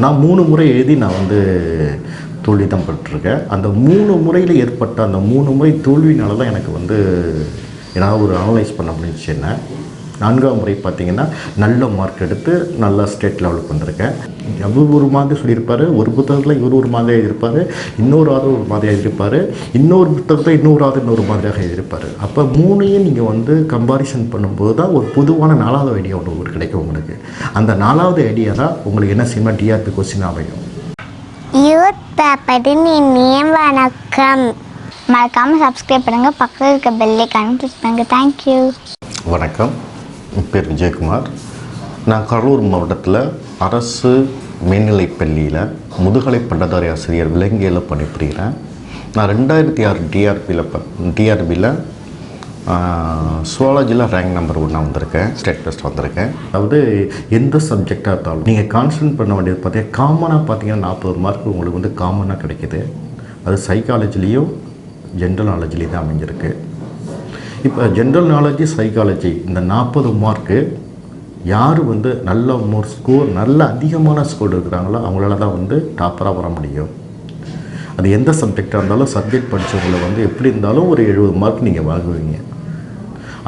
நான் 3 முறை எழுதி நான் வந்து தோல்வி தான் பட்டிருக்கேன். அந்த 3 முறையில் ஏற்பட்ட அந்த 3 முறை தோல்வினால தான் எனக்கு வந்து ஏதாவது ஒரு அனலைஸ் பண்ண முடிஞ்சிச்சு. என்ன 4ஆம் முறை பார்த்திங்கன்னா நல்ல மார்க் எடுத்து நல்லா ஸ்டேட் லெவலுக்கு வந்திருக்கேன். அவர் ஒரு மாதிரி சொல்லியிருப்பார், ஒரு புத்தகத்தில் இவர் ஒரு மாதிரி எழுதியிருப்பார், இன்னொரு ஆறு ஒரு மாதிரி எழுதியிருப்பார், இன்னொரு புத்தகத்தில் இன்னொரு மாதிரியாக எழுதியிருப்பார். அப்போ 3ஐயும் நீங்கள் வந்து கம்பாரிசன் பண்ணும்போது தான் ஒரு பொதுவான 4வது ஐடியா ஒன்று கிடைக்கும் உங்களுக்கு. அந்த 4வது ஐடியா தான் உங்களுக்கு என்ன செய்யணும், டிஆர்பி கொஸ்டின் அமையும். யூத் பேப்பரின் இனிய வணக்கம். மறக்காமல் சப்ஸ்கிரைப் பண்ணுங்கள், பக்கத்தில் இருக்க பெல் ஐகானை கிளிக் பண்ணுங்கள். தேங்க்யூ. வணக்கம், என் பேர் விஜயகுமார். நான் கடலூர் மாவட்டத்தில் அரசு மேல்நிலைப்பள்ளியில் முதுகலை பட்டதாரி ஆசிரியர் விலங்கியலில் பணிபுரிகிறேன். நான் 2006 டிஆர்பியில் சுவாலஜியில் ரேங்க் நம்பர் 1 வந்திருக்கேன், ஸ்டேட் ஃபர்ஸ்ட் வந்திருக்கேன். அதாவது எந்த சப்ஜெக்டாக இருந்தாலும் நீங்கள் கான்சன்ட்ரேட் பண்ண வேண்டியது பார்த்தீங்கன்னா காமனாக பார்த்தீங்கன்னா 40 மார்க் உங்களுக்கு வந்து காமனாக கிடைக்கிது. அது சைக்காலஜிலையும் ஜென்ரல் நாலேஜ்லேயும் தான் அமைஞ்சிருக்கு. இப்போ ஜென்ரல் நாலேஜ், சைக்காலஜி இந்த 40 மார்க்கு யார் வந்து நல்ல அதிகமான ஸ்கோர் இருக்கிறாங்களோ அவங்களால தான் வந்து டாப்பராக வர முடியும். அது எந்த சப்ஜெக்டாக இருந்தாலும் சப்ஜெக்ட் படித்தவங்களை வந்து எப்படி இருந்தாலும் ஒரு 70 மார்க் நீங்கள் வாங்குவீங்க.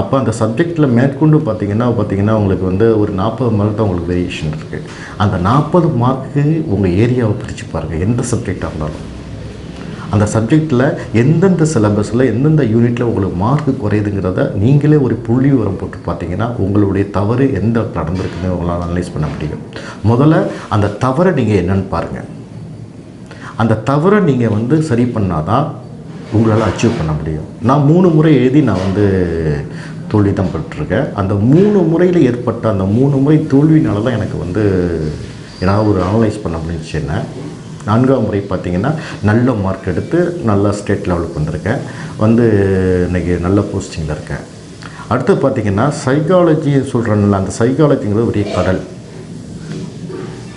அப்போ அந்த சப்ஜெக்டில் மேற்கொண்டு பார்த்தீங்கன்னா உங்களுக்கு வந்து ஒரு 40 மார்க் தான் உங்களுக்கு வேரியேஷன் இருக்குது. அந்த 40 மார்க்கு உங்கள் ஏரியாவை பிரித்து பாருங்கள். எந்த சப்ஜெக்டாக இருந்தாலும் அந்த சப்ஜெக்டில் எந்தெந்த சிலபஸில் எந்தெந்த யூனிட்டில் உங்களுக்கு மார்க்கு குறையுதுங்கிறத நீங்களே ஒரு புள்ளி உரம் போட்டு பார்த்தீங்கன்னா உங்களுடைய தவறு எந்த நடந்திருக்குன்னு உங்களால் அனலைஸ் பண்ண முடியும். முதல்ல அந்த தவறை நீங்கள் என்னென்னு பாருங்கள். அந்த தவறை நீங்கள் வந்து சரி பண்ணால் தான் உங்களால் அச்சீவ் பண்ண முடியும். நான் 3 முறை எழுதி நான் வந்து தோல்வி தான் பட்டிருக்கேன். அந்த 3 முறையில் ஏற்பட்ட அந்த 3 முறை தோல்வினால தான் எனக்கு வந்து ஏதாவது ஒரு அனலைஸ் பண்ண முடிஞ்சிச்சு. என்ன 4ஆம் முறை பார்த்திங்கன்னா நல்ல மார்க் எடுத்து நல்லா ஸ்டேட் லெவலுக்கு வந்திருக்கேன். வந்து இன்றைக்கி நல்ல போஸ்டிங்கில் இருக்கேன். அடுத்து பார்த்திங்கன்னா சைக்காலஜி சொல்கிறேன்ல, அந்த சைக்காலஜிங்கிறது பெரிய கடல்.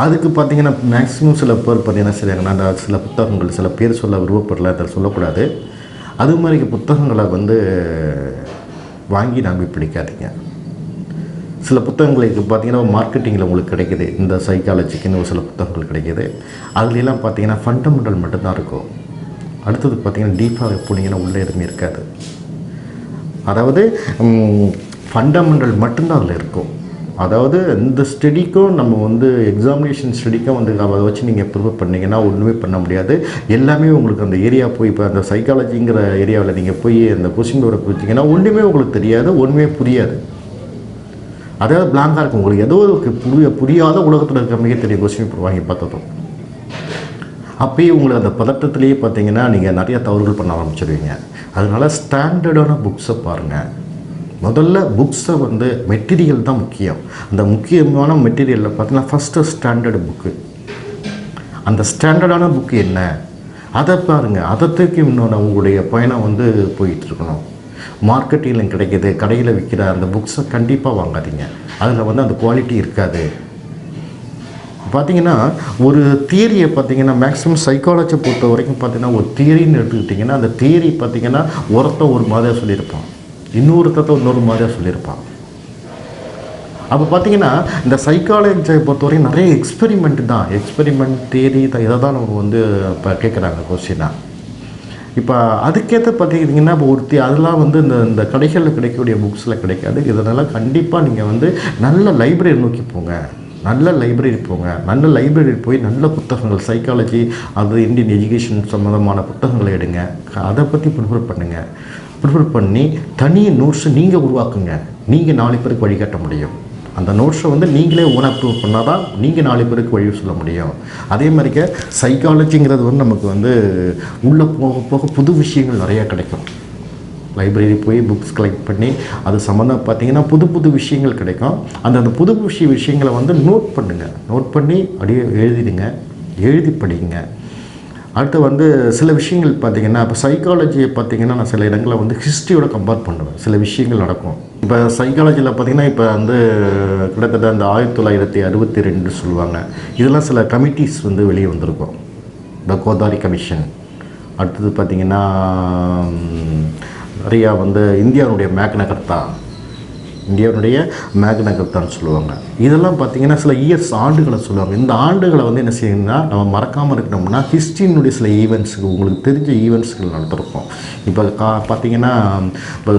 அதுக்கு பார்த்திங்கன்னா மேக்ஸிமம் சில பேர் பார்த்திங்கன்னா சரியாங்கன்னா அந்த சில புத்தகங்கள் சில பேர் சொல்ல விருப்பப்படல, அதை சொல்லக்கூடாது. அது மாதிரி புத்தகங்களை வந்து வாங்கி நம்பி பிடிக்காதீங்க. சில புத்தகங்களுக்கு பார்த்திங்கன்னா மார்க்கெட்டிங்கில் உங்களுக்கு கிடைக்கிது, இந்த சைக்காலஜிக்குன்னு ஒரு சில புத்தகங்கள் கிடைக்கிது. அதுலாம் பார்த்திங்கன்னா ஃபண்டமெண்டல் மட்டும்தான் இருக்கும். அடுத்தது பார்த்திங்கன்னா டீப்பாக போனீங்கன்னா உள்ளே எதுவுமே இருக்காது. அதாவது ஃபண்டமெண்டல் மட்டும்தான் அதில் இருக்கும். அதாவது இந்த ஸ்டடிக்கும் நம்ம வந்து எக்ஸாமினேஷன் ஸ்டடிக்கும் வந்து அதை வச்சு நீங்கள் ப்ரிப்பேர் பண்ணிங்கன்னா ஒன்றுமே பண்ண முடியாது. எல்லாமே உங்களுக்கு அந்த ஏரியா போய் இப்போ அந்த சைக்காலஜிங்கிற ஏரியாவில் நீங்கள் போய் அந்த கொஸ்டின் பேப்பரை பிடிச்சிங்கன்னா ஒன்றுமே உங்களுக்கு தெரியாது, ஒன்றுமே புரியாது. அதாவது பிளாங்காக இருக்கும். உங்களுக்கு ஏதோ ஒரு புரியாத உலகத்தில் இருக்க மிகப்பெரிய கொஸ்டின் பேப்பர் வாங்கி பார்த்ததும் அப்போயே உங்களுக்கு அந்த பதட்டத்திலேயே பார்த்தீங்கன்னா நீங்கள் நிறைய தவறுகள் பண்ண ஆரம்பிச்சிடுவீங்க. அதனால் ஸ்டாண்டர்டான புக்ஸை பாருங்கள். முதல்ல புக்ஸை வந்து மெட்டீரியல் தான் முக்கியம். அந்த முக்கியமான மெட்டீரியலில் பார்த்தீங்கன்னா ஃபஸ்ட்டு ஸ்டாண்டர்டு புக்கு. அந்த ஸ்டாண்டர்டான புக்கு என்ன அதை பாருங்கள். அதை தூக்கி இன்னொன்று உங்களுடைய பயணம் வந்து போயிட்டுருக்கணும். மார்க்கெட்டிங்கில் கிடைக்கிது, கடையில் விற்கிற அந்த புக்ஸை கண்டிப்பாக வாங்காதீங்க. அதில் வந்து அந்த குவாலிட்டி இருக்காது. பார்த்திங்கன்னா ஒரு தியரியை பார்த்திங்கன்னா மேக்ஸிமம் சைக்காலஜியை பொறுத்த வரைக்கும் பார்த்திங்கன்னா ஒரு தியரின்னு எடுத்துக்கிட்டிங்கன்னா அந்த தியரி பார்த்திங்கன்னா ஒருத்த ஒரு மாதிரியாக சொல்லியிருப்பான், இன்னொருத்த இன்னொரு மாதிரியாக சொல்லியிருப்பான். அப்போ பார்த்திங்கன்னா இந்த சைக்காலஜியை பொறுத்த வரைக்கும் நிறைய எக்ஸ்பெரிமெண்ட் தியரி தான். இதை தான் நம்ம வந்து இப்போ கேட்குறாங்க கொஸ்டினாக. இப்போ அதுக்கேற்ற பார்த்திங்கன்னா இப்போ அதெல்லாம் வந்து இந்த கடைகளில் கிடைக்கக்கூடிய புக்ஸில் கிடைக்காது. இதனால் கண்டிப்பாக நீங்கள் வந்து நல்ல லைப்ரரி நோக்கி போங்க. நல்ல லைப்ரரி போய் நல்ல புத்தகங்கள் சைக்காலஜி அது இந்தியன் எஜுகேஷன் சம்மந்தமான புத்தகங்களை எடுங்க. அதை பற்றி ப்ரிப்பேர் பண்ணி தனி நோட்ஸை நீங்கள் உருவாக்குங்க. நீங்கள் 4 பேருக்கு வழிகாட்ட முடியும். அந்த நோட்ஸை வந்து நீங்களே ஓனாக ப்ரூவ் பண்ணால் தான் நீங்கள் 4 பேருக்கு வழி சொல்ல முடியும். அதே மாதிரிக்க சைக்காலஜிங்கிறது வந்து நமக்கு வந்து உள்ளே போக புது விஷயங்கள் நிறையா கிடைக்கும். லைப்ரரி போய் புக்ஸ் கலெக்ட் பண்ணி அது சம்மந்தம் பார்த்திங்கன்னா புது விஷயங்கள் கிடைக்கும். அந்த புது விஷயங்களை வந்து நோட் பண்ணி அப்படியே எழுதி படிங்க. அடுத்து வந்து சில விஷயங்கள் பார்த்திங்கன்னா இப்போ சைக்காலஜியை பார்த்திங்கன்னா நான் சில இடங்களில் வந்து ஹிஸ்ட்ரியோட கம்பேர் பண்ணுவேன். சில விஷயங்கள் நடக்கும். இப்போ சைக்காலஜியில் பார்த்திங்கன்னா இப்போ வந்து கிட்டத்தட்ட அந்த 1962 சொல்லுவாங்க. இதெல்லாம் சில கமிட்டிஸ் வந்து வெளியே வந்திருக்கும். இந்த கோதாரி கமிஷன். அடுத்தது பார்த்திங்கன்னா நிறையா வந்து இந்தியாவுடைய மேக்னா கர்த்தா இந்தியாவுடைய மேக்னகர்த்தான்னு சொல்லுவாங்க. இதெல்லாம் பார்த்திங்கன்னா சில இயர்ஸ் ஆண்டுகளை சொல்லுவாங்க. இந்த ஆண்டுகளை வந்து என்ன செய்யணும்னா நம்ம மறக்காமல் இருக்கணும்னா ஹிஸ்ட்ரியினுடைய சில ஈவெண்ட்ஸுக்கு உங்களுக்கு தெரிஞ்ச ஈவெண்ட்ஸுகள் நடத்திருப்போம். இப்போ பார்த்திங்கன்னா இப்போ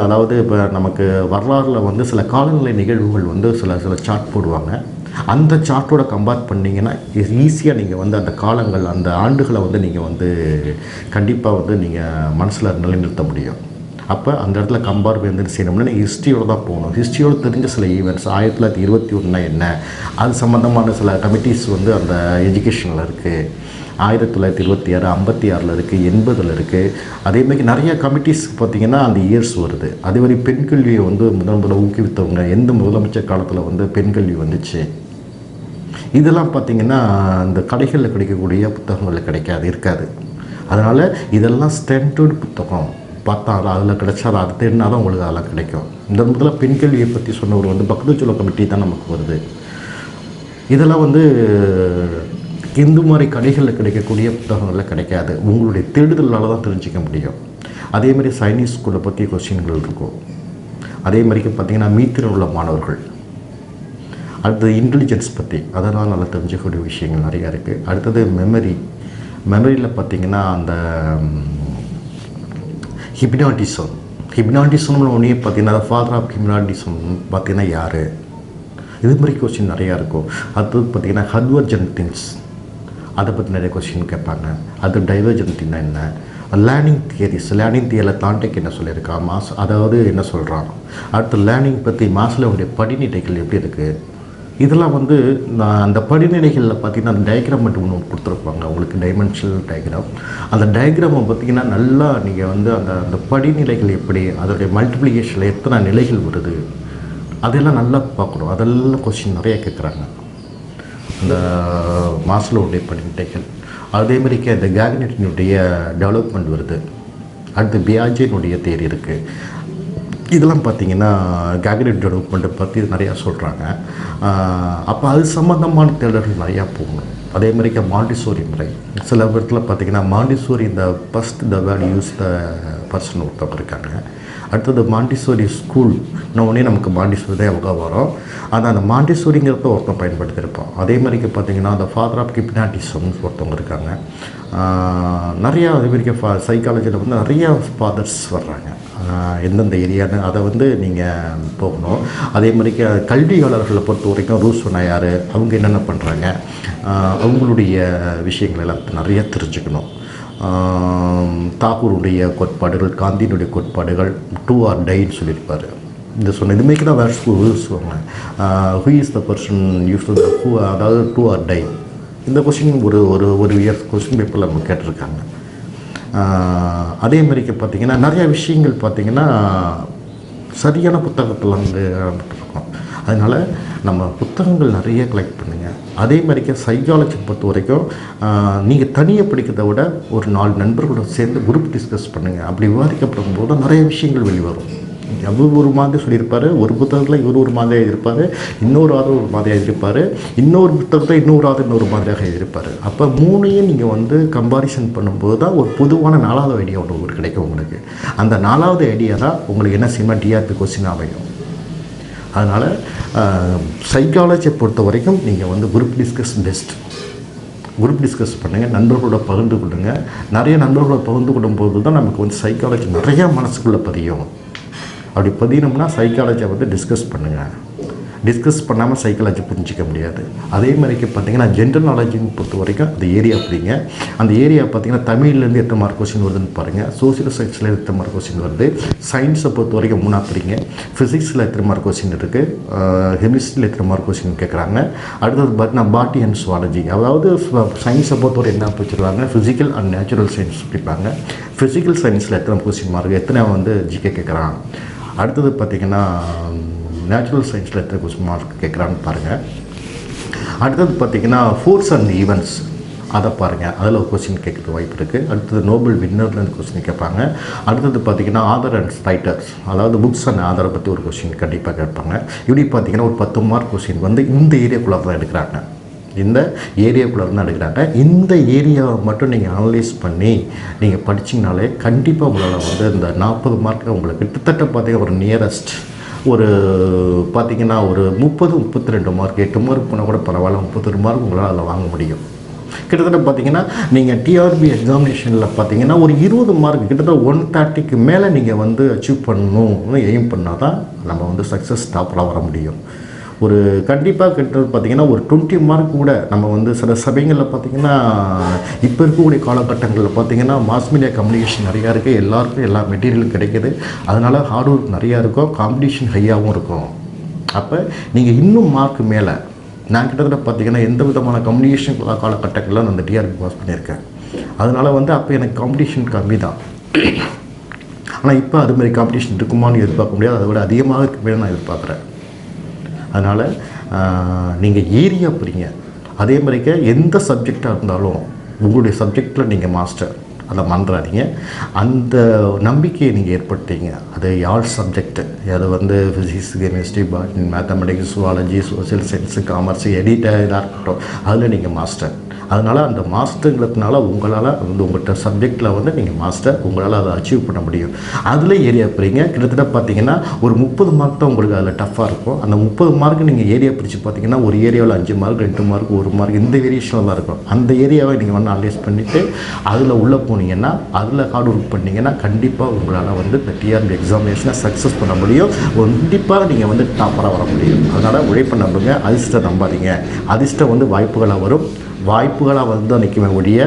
அதாவது இப்போ நமக்கு வரலாறில் வந்து சில காலநிலை நிகழ்வுகள் வந்து சில சார்ட் போடுவாங்க. அந்த சார்ட்டோட கம்பேர் பண்ணிங்கன்னா ஈஸியாக நீங்கள் வந்து அந்த காலங்கள் அந்த ஆண்டுகளை வந்து நீங்கள் வந்து கண்டிப்பாக வந்து நீங்கள் மனசில் நிலைநிறுத்த முடியும். அப்போ அந்த இடத்துல கம்பேர் வந்து செய்யணும்னா நீங்கள் ஹிஸ்ட்ரியோடு தான் போகணும். ஹிஸ்ட்ரியோடு தெரிஞ்ச சில ஈவெண்ட்ஸ் 1921 என்ன, அது சம்மந்தமான சில கமிட்டிஸ் வந்து அந்த எஜுகேஷனில் இருக்குது. 1926 56 இருக்குது, 80 இருக்குது. அதேமாதிரி நிறைய கமிட்டிஸ் பார்த்திங்கன்னா அந்த இயர்ஸ் வருது. அதேமாதிரி பெண் கல்வியை வந்து முதல்ல ஊக்குவித்தவங்க எந்த முதலமைச்சர் காலத்தில் வந்து பெண் கல்வி வந்துச்சு, இதெல்லாம் பார்த்திங்கன்னா இந்த கடைகளில் கிடைக்கக்கூடிய புத்தகங்களில் இருக்காது. அதனால் இதெல்லாம் ஸ்டாண்டர்ட் புத்தகம் பார்த்தா அதில் கிடைச்சா அது தேடினா தான் உங்களுக்கு அதெல்லாம் கிடைக்கும். இந்த முதல்ல பெண் கல்வியை பற்றி சொன்னவர் வந்து பக்தச்சுல கமிட்டி தான் நமக்கு வருது. இதெல்லாம் வந்து இந்து மாதிரி கடைகளில் கிடைக்கக்கூடிய புத்தகங்களில் கிடைக்காது. உங்களுடைய தேடுதலால் தான் தெரிஞ்சிக்க முடியும். அதேமாதிரி சைனீஸ் ஸ்கூலை பற்றி கொஸ்டின்கள் இருக்கும். அதே மாதிரிக்கு பார்த்திங்கன்னா மீத்திரன் உள்ள மாணவர்கள். அடுத்தது இன்டெலிஜென்ஸ் பற்றி அதனால் நல்லா தெரிஞ்சிக்கக்கூடிய விஷயங்கள் நிறையா இருக்குது. அடுத்தது மெமரியில் பார்த்திங்கன்னா அந்த ஹிப்னாட்டிசம்னு ஒன்றே பார்த்திங்கன்னா ஃபாதர் ஆஃப் ஹிப்னாட்டிசம் பார்த்திங்கன்னா யார், இது மாதிரி கொஸ்டின் நிறையா இருக்கும். அடுத்தது பார்த்திங்கன்னா ஹட்வர்ஜென்ட் திங்ஸ், அதை பற்றி நிறைய கொஸ்டின் கேட்பாங்க. அது டைவர்ஜென்ட்னா என்ன, லேர்னிங் தியரியில் தாண்டேக் என்ன சொல்லியிருக்கான், அதாவது என்ன சொல்கிறான். அடுத்து லேர்னிங் பற்றி மாஸ்லோவுடைய படிநிலைகள் எப்படி இருக்குது, இதெல்லாம் வந்து நான் அந்த படிநிலைகளில் பார்த்திங்கன்னா அந்த டயக்ராம் மட்டும் ஒன்று கொடுத்துருப்பாங்க உங்களுக்கு, டைமென்ஷனல் டயக்ராம். அந்த டயக்ராமை பார்த்திங்கன்னா நல்லா நீங்கள் வந்து அந்த படிநிலைகள் எப்படி, அதோடைய மல்டிப்ளிகேஷனில் எத்தனை நிலைகள் வருது, அதெல்லாம் நல்லா பார்க்கணும். அதெல்லாம் கொஸ்டின் நிறைய கேட்குறாங்க அந்த மாஸ்லோவுடைய படிநிலைகள். அதேமாதிரிக்கு அந்த கேக்னெட்டினுடைய டெவலப்மெண்ட் வருது. அடுத்து பியாஜேனுடைய தேரி இருக்குது. இதெல்லாம் பார்த்திங்கன்னா கேக்னெட் டெவலப்மெண்ட்டை பற்றி நிறையா சொல்கிறாங்க. அப்போ அது சம்மந்தமான தேடல்கள் நிறையா போகணும். அதே மாதிரிக்க மாண்டிசோரி முறை, சில இடத்துல பார்த்திங்கன்னா மாண்டிசோரி இந்த first the word use the person ஒருத்தவங்க இருக்காங்க. அடுத்தது மாண்டிசோரி ஸ்கூல் உடனே நமக்கு மாண்டிசோரி தான் எவ்வளோ வரும். அந்த மாண்டிசோரிங்கிறத ஒருத்தன் பயன்படுத்தியிருப்போம். அதே மாதிரிக்கு பார்த்திங்கன்னா அந்த ஃபாதர் ஆஃப் ஹிப்னாட்டிசம்னு ஒருத்தவங்க இருக்காங்க. நிறையா அதே மாதிரிக்க சைக்காலஜியில் வந்து நிறையா ஃபாதர்ஸ் வர்றாங்க. எந்தெந்த ஏரியான்னு அதை வந்து நீங்கள் போகணும். அதே மாதிரிக்கு கல்வியாளர்களை பொறுத்த வரைக்கும் ரூஸ்வனா யார், அவங்க என்னென்ன பண்ணுறாங்க, அவங்களுடைய விஷயங்கள் எல்லாம் நிறைய தெரிஞ்சுக்கணும். தாக்கூருடைய கோட்பாடுகள், காந்தியினுடைய கோட்பாடுகள், 2 or die சொல்லியிருப்பார். இந்த இதுமாரி தான் வேறு சொல்லுவாங்க. Who is the person use to who, அதாவது 2 or die. இந்த கொஸ்டின் ஒரு இயர் கொஸ்டின் பேப்பரில் நம்ம கேட்டிருக்காங்க. அதே மாதிரிக்கு பார்த்திங்கன்னா நிறையா விஷயங்கள் பார்த்திங்கன்னா சரியான புத்தகத்தில் வந்து இருக்கும். அதனால் நம்ம புத்தகங்கள் நிறைய கலெக்ட் பண்ணுங்கள். அதே மாதிரிக்கு சைக்காலஜி பொறுத்த வரைக்கும் நீங்கள் தனியாக படிக்கிறத விட ஒரு 4 நண்பர்களோட சேர்ந்து குரூப் டிஸ்கஸ் பண்ணுங்கள். அப்படி விவாதிக்கப்படும் போது நிறைய விஷயங்கள் வெளிவரும். அவர் ஒரு மாதிரி சொல்லியிருப்பார், ஒரு புத்தகத்தில் இவர் ஒரு மாதிரியாக எழுதியிருப்பார், இன்னொரு ஆறு ஒரு மாதிரியாக எழுதியிருப்பார், இன்னொரு புத்தகத்தில் இன்னொரு மாதிரியாக எழுதியிருப்பார். அப்போ 3ஐயும் நீங்கள் வந்து கம்பாரிசன் பண்ணும்போது தான் ஒரு பொதுவான 4வது ஐடியா ஒன்று கிடைக்கும் உங்களுக்கு. அந்த 4வது ஐடியா தான் உங்களுக்கு என்ன செய்யணுமா டிஆர்பி கொஸ்டின் அமையும். அதனால் சைக்காலஜியை பொறுத்த வரைக்கும் நீங்கள் வந்து group discuss best. Group discuss பண்ணுங்கள், நண்பர்களோட பகிர்ந்து கொள்ளுங்கள். நிறைய நண்பர்களோட பகிர்ந்து கொள்ளும்போது தான் நமக்கு வந்து சைக்காலஜி நிறையா மனசுக்குள்ளே பதியும். அப்படி பதினோம்னா சைக்காலஜியை வந்து டிஸ்கஸ் பண்ணுங்கள். டிஸ்கஸ் பண்ணாமல் சைக்காலஜி புரிஞ்சிக்க முடியாது. அதே மாதிரிக்கு பார்த்திங்கன்னா ஜென்ரல் நாலேஜின்னு பொறுத்த வரைக்கும் அந்த ஏரியா அப்படிங்க. அந்த ஏரியா பார்த்திங்கன்னா தமிழ்லேருந்து எத்தனை மார்க் கொஸ்டின் வருதுன்னு பாருங்கள், சோசியல் சயின்ஸில் எத்தனை மார்க் கொஸ்டின் வருது, சயின்ஸை பொறுத்த வரைக்கும் 3 பிரிங்க, ஃபிசிக்ஸில் எத்தனை மார்க் கொஸ்டின் இருக்குது, கெமிஸ்ட்ரியில் எத்தனை மார்க் கொஸ்டின் கேட்குறாங்க. அடுத்தது பார்த்தீங்கன்னா பாட்டி அண்ட் சுவாலஜி, அதாவது சயின்ஸை பொறுத்தவரை என்ன வச்சுருவாங்க, ஃபிசிக்கல் அண்ட் நேச்சுரல் சயின்ஸ் பிடிப்பாங்க. ஃபிசிக்கல் சயின்ஸில் எத்தனை கொஸ்டின் மார்க், எத்தனை வந்து ஜிகே கேட்குறான். அடுத்தது பார்த்திங்கன்னா நேச்சுரல் சயின்ஸில் எத்தனை கொஸ்டின் மார்க் கேட்குறான்னு பாருங்கள். அடுத்தது பார்த்திங்கன்னா ஃபோர்ஸ் அண்ட் ஈவெண்ட்ஸ், அதை பாருங்கள், அதில் ஒரு கொஸ்டின் கேட்குறது வாய்ப்பு இருக்குது. அடுத்தது நோபல் வின்னர்லேருந்து கொஸ்டின் கேட்பாங்க. அடுத்தது பார்த்திங்கன்னா ஆதர் அண்ட் ரைட்டர்ஸ், அதாவது புக்ஸ் அண்ட் ஆதரை பற்றி ஒரு கொஸ்டின் கண்டிப்பாக கேட்பாங்க. இப்படி பார்த்திங்கன்னா ஒரு 10 மார்க் கொஸ்டின் வந்து இந்த ஏரியாக்குள்ளே தான் எடுக்கிறாங்க. இந்த ஏரியாக்குள்ளே தான் எடுக்கிறாங்க. இந்த ஏரியாவை மட்டும் நீங்கள் அனலைஸ் பண்ணி நீங்கள் படிச்சிங்கனாலே கண்டிப்பாக உங்களால் வந்து இந்த 40 மார்க்கு உங்களுக்கு கிட்டத்தட்ட பார்த்தீங்கன்னா ஒரு நியரஸ்ட் ஒரு பார்த்திங்கன்னா ஒரு 32 மார்க் 8 மார்க் போனால் கூட பரவாயில்ல, 32 மார்க் உங்களால் அதில் வாங்க முடியும். கிட்டத்தட்ட பார்த்தீங்கன்னா நீங்கள் டிஆர்பி எக்ஸாமினேஷனில் பார்த்தீங்கன்னா ஒரு 20 மார்க் கிட்டத்தட்ட 130க்கு மேலே நீங்கள் வந்து அச்சீவ் பண்ணணும்னு எய்ம் பண்ணால் தான் நம்ம வந்து சக்ஸஸ் டாப்பராக வர முடியும். ஒரு கண்டிப்பாக கிட்டத்தட்ட பார்த்திங்கன்னா ஒரு 20 மார்க் கூட நம்ம வந்து சில சபைகளில் பார்த்திங்கன்னா இப்போ இருக்கக்கூடிய காலகட்டங்களில் பார்த்திங்கன்னா மாஸ் மீடியா கம்யூனிகேஷன் நிறையா இருக்குது, எல்லாருக்கும் எல்லா மெட்டீரியலும் கிடைக்கிது, அதனால் ஹார்ட் ஒர்க் நிறையா இருக்கும், காம்படிஷன் ஹையாகவும் இருக்கும். அப்போ நீங்கள் இன்னும் மார்க் மேலே நான் கிட்டத்தட்ட பார்த்திங்கன்னா எந்த விதமான கம்யூனிகேஷன் காலகட்டங்களில் நான் அந்த டிஆர்பி பாஸ் பண்ணியிருக்கேன். அதனால் வந்து அப்போ எனக்கு காம்படிஷன் கம்மி தான். ஆனால் இப்போ அதுமாதிரி காம்படிஷன் இருக்குமான்னு எதிர்பார்க்க முடியாது, அதை விட அதிகமாக இருக்குமே நான் எதிர்பார்க்குறேன். அதனால் நீங்கள் ஏரியா போகிறீங்க, அதே மாதிரிக்க எந்த சப்ஜெக்டாக இருந்தாலும் உங்களுடைய சப்ஜெக்டில் நீங்கள் மாஸ்டர், அதை மறந்துடாதீங்க. அந்த நம்பிக்கையை நீங்கள் ஏற்படுத்திங்க. அது யாழ் சப்ஜெக்ட்டு, அது வந்து physics, chemistry, botany, mathematics, zoology, social science, commerce, editor இதாக இருக்கட்டும், அதில் நீங்கள் மாஸ்டர். அதனால் அந்த மாஸ்டருங்கிறதுனால உங்களால் வந்து உங்கள்கிட்ட சப்ஜெக்டில் வந்து நீங்கள் மாஸ்டர், உங்களால் அதை அச்சீவ் பண்ண முடியும். அதில் ஏரியா போகிறீங்க. கிட்டத்தட்ட பார்த்தீங்கன்னா ஒரு 30 மார்க் தான் உங்களுக்கு அதில் டஃப்பாக இருக்கும். அந்த 30 மார்க் நீங்கள் ஏரியா பிரித்து பார்த்தீங்கன்னா ஒரு ஏரியாவில் 5 மார்க், 2 மார்க், 1 மார்க், இந்த வேரியேஷனில் தான் இருக்கும். அந்த ஏரியாவை நீங்கள் வந்து அனலைஸ் பண்ணிவிட்டு அதில் உள்ளே போனீங்கன்னா, அதில் ஹார்ட் ஒர்க் பண்ணிங்கன்னா கண்டிப்பாக உங்களால் வந்து இந்த டிஆர்பி எக்ஸாமினேஷனை சக்ஸஸ் பண்ண முடியும். கண்டிப்பாக நீங்கள் வந்து டாப்பராக வர முடியும். அதனால் உழைப்பை நம்புங்க, அதிர்ஷ்டம் நம்பாதீங்க. அதிர்ஷ்டம் வந்து வாய்ப்புகளாக வரும், வாய்ப்புகளாக வந்து நிற்குமே ஒழிய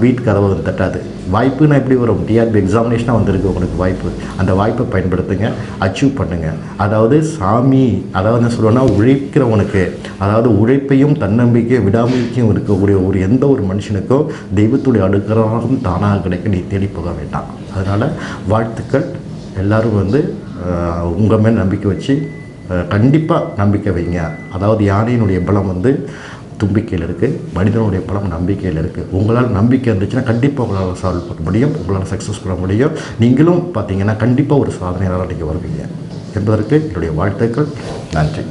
வீட்டு கதவை தட்டாது. வாய்ப்புன்னா எப்படி வரும்? டிஆர்பி எக்ஸாமினேஷனாக வந்திருக்கு உங்களுக்கு வாய்ப்பு, அந்த வாய்ப்பை பயன்படுத்துங்க, அச்சீவ் பண்ணுங்கள். அதாவது சாமி, அதாவது என்ன சொல்லுவேன்னா, உழைக்கிறவனுக்கு, அதாவது உழைப்பையும் தன்னம்பிக்கையும் விடாமுயற்சியும் இருக்கக்கூடிய ஒரு எந்த ஒரு மனுஷனுக்கும் தெய்வத்துடைய அடுக்கிறவனும் தானாக கிடைக்க நீ தேடி போக வேண்டாம். அதனால் வாழ்த்துக்கள். எல்லோரும் வந்து உங்கள் மேல் நம்பிக்கை வச்சு கண்டிப்பாக நம்பிக்கை வைங்க. அதாவது யானையினுடைய பலம் வந்து தும்பிக்கையில் இருக்குது, மனிதனுடைய பலம் நம்பிக்கையில் இருக்குது. உங்களால் நம்பிக்கை இருந்துச்சுன்னா கண்டிப்பாக உங்களால் சால்வ் பண்ண முடியும், உங்களால் சக்ஸஸ் பண்ண முடியும். நீங்களும் பார்த்தீங்கன்னா கண்டிப்பாக ஒரு சாதனையாளராக நீங்கள் வருவீங்க என்பதற்கு என்னுடைய வாழ்த்துக்கள். நன்றி.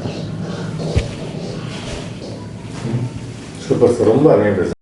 சூப்பர் சார், ரொம்ப அருமையாக